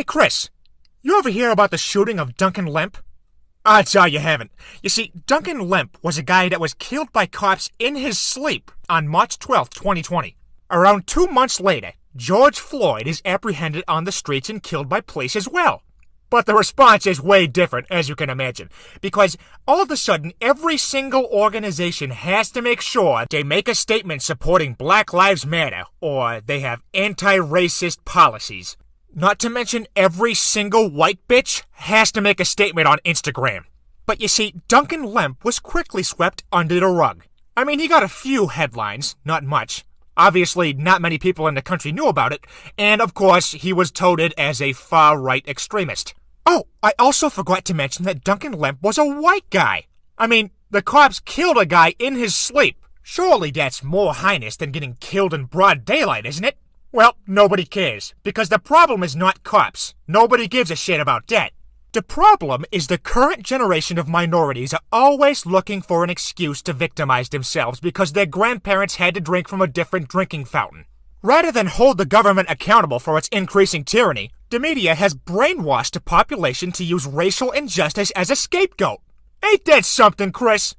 Hey, Chris, you ever hear about the shooting of Duncan Lemp? Odds are you haven't. You see, Duncan Lemp was a guy that was killed by cops in his sleep on March 12, 2020. Around 2 months later, George Floyd is apprehended on the streets and killed by police as well. But the response is way different, as you can imagine, because all of a sudden, every single organization has to make sure they make a statement supporting Black Lives Matter, or they have anti-racist policies. Not to mention every single white bitch has to make a statement on Instagram. But you see, Duncan Lemp was quickly swept under the rug. I mean, he got a few headlines, not much. Obviously, not many people in the country knew about it, and of course, he was touted as a far-right extremist. Oh, I also forgot to mention that Duncan Lemp was a white guy. I mean, the cops killed a guy in his sleep. Surely that's more heinous than getting killed in broad daylight, isn't it? Well, nobody cares, because the problem is not cops. Nobody gives a shit about that. The problem is the current generation of minorities are always looking for an excuse to victimize themselves because their grandparents had to drink from a different drinking fountain. Rather than hold the government accountable for its increasing tyranny, the media has brainwashed the population to use racial injustice as a scapegoat. Ain't that something, Chris?